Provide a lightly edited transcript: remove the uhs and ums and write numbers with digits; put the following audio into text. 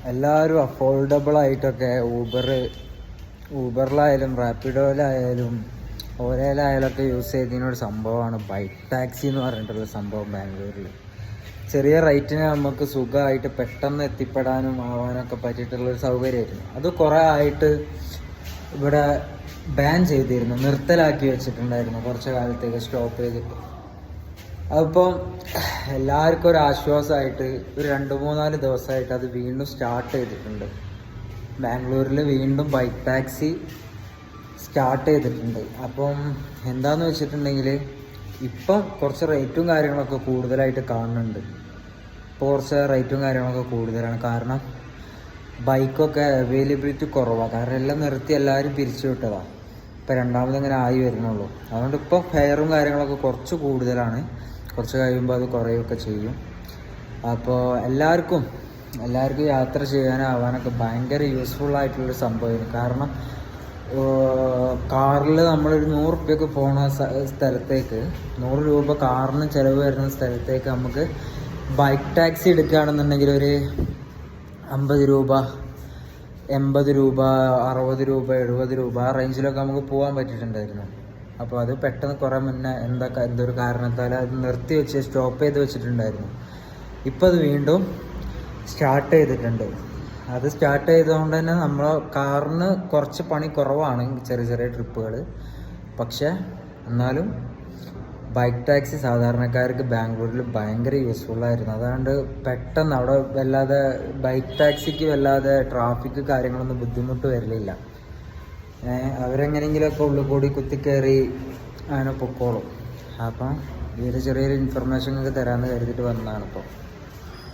എല്ലാവരും അഫോർഡബിൾ ആയിട്ടൊക്കെ ഊബറിലായാലും റാപ്പിഡോയിലായാലും ഓലയിലായാലൊക്കെ യൂസ് ചെയ്തതിനൊരു സംഭവമാണ് ബൈക്ക് ടാക്സി എന്ന് പറഞ്ഞിട്ടുള്ള സംഭവം. ബാംഗ്ലൂരിൽ ചെറിയ റേറ്റിന് നമുക്ക് സുഖമായിട്ട് പെട്ടെന്ന് എത്തിപ്പെടാനും ആവാനൊക്കെ പറ്റിയിട്ടുള്ളൊരു സൗകര്യമായിരുന്നു. അത് കുറേ ആയിട്ട് ഇവിടെ ബാൻ ചെയ്തിരുന്നു, നിർത്തലാക്കി വെച്ചിട്ടുണ്ടായിരുന്നു കുറച്ച് കാലത്തേക്ക് സ്റ്റോപ്പ് ചെയ്തിട്ട്. അതിപ്പോൾ എല്ലാവർക്കും ഒരു ആശ്വാസമായിട്ട് ഒരു 2-3-4 ദിവസമായിട്ട് അത് വീണ്ടും സ്റ്റാർട്ട് ചെയ്തിട്ടുണ്ട്. ബാംഗ്ലൂരിൽ വീണ്ടും ബൈക്ക് ടാക്സി സ്റ്റാർട്ട് ചെയ്തിട്ടുണ്ട്. അപ്പം എന്താണെന്ന് വെച്ചിട്ടുണ്ടെങ്കിൽ ഇപ്പം കുറച്ച് റേറ്റും കാര്യങ്ങളൊക്കെ കൂടുതലായിട്ട് കാണുന്നുണ്ട്. ഇപ്പോൾ കുറച്ച് റേറ്റും കാര്യങ്ങളൊക്കെ കൂടുതലാണ്. കാരണം ബൈക്കൊക്കെ അവൈലബിലിറ്റി കുറവാണ്. കാരണം എല്ലാം നിർത്തി എല്ലാവരും പിരിച്ചു വിട്ടതാണ്. ഇപ്പോൾ രണ്ടാമതിങ്ങനെ ആയി വരുന്നുള്ളൂ. അതുകൊണ്ട് ഇപ്പോൾ ഫെയറും കാര്യങ്ങളൊക്കെ കുറച്ച് കൂടുതലാണ്. കുറച്ച് കഴിയുമ്പോൾ അത് കുറയുകയൊക്കെ ചെയ്യും. അപ്പോൾ എല്ലാവർക്കും യാത്ര ചെയ്യാനാവാനൊക്കെ ഭയങ്കര യൂസ്ഫുള്ളായിട്ടുള്ളൊരു സംഭവമായിരുന്നു. കാരണം കാറിൽ നമ്മളൊരു 100 രൂപയ്ക്ക് പോണ സ്ഥലത്തേക്ക് 100 രൂപ കാറിന് ചിലവ് വരുന്ന സ്ഥലത്തേക്ക് നമുക്ക് ബൈക്ക് ടാക്സി എടുക്കുകയാണെന്നുണ്ടെങ്കിൽ ഒരു 50 രൂപ, 80 രൂപ, 60 രൂപ, 70 രൂപ ആ റേഞ്ചിലൊക്കെ നമുക്ക് പോകാൻ പറ്റിയിട്ടുണ്ടായിരുന്നു. അപ്പോൾ അത് പെട്ടെന്ന് കുറേ മുന്നേ എന്തൊരു കാരണത്താൽ അത് സ്റ്റോപ്പ് ചെയ്ത് വെച്ചിട്ടുണ്ടായിരുന്നു. ഇപ്പോൾ അത് വീണ്ടും സ്റ്റാർട്ട് ചെയ്തിട്ടുണ്ട്. അത് സ്റ്റാർട്ട് ചെയ്തതുകൊണ്ട് തന്നെ നമ്മൾ കാറിന് കുറച്ച് പണി കുറവാണ് ചെറിയ ചെറിയ ട്രിപ്പുകൾ. പക്ഷേ എന്നാലും ബൈക്ക് ടാക്സി സാധാരണക്കാർക്ക് ബാംഗ്ലൂരിൽ ഭയങ്കര യൂസ്ഫുള്ളായിരുന്നു. അതുകൊണ്ട് പെട്ടെന്ന് അവിടെ ബൈക്ക് ടാക്സിക്ക് വല്ലാതെ ട്രാഫിക് കാര്യങ്ങളൊന്നും ബുദ്ധിമുട്ട് വരലില്ല. അവരെങ്ങനെയെങ്കിലുമൊക്കെ ഉള്ളിൽ കൂടി കുത്തിക്കയറി അങ്ങനെ പൊക്കോളും. അപ്പം ഈ ഒരു ചെറിയൊരു ഇൻഫർമേഷൻ ഒക്കെ തരാമെന്ന് കരുതിയിട്ട് വന്നതാണ് ഇപ്പോൾ.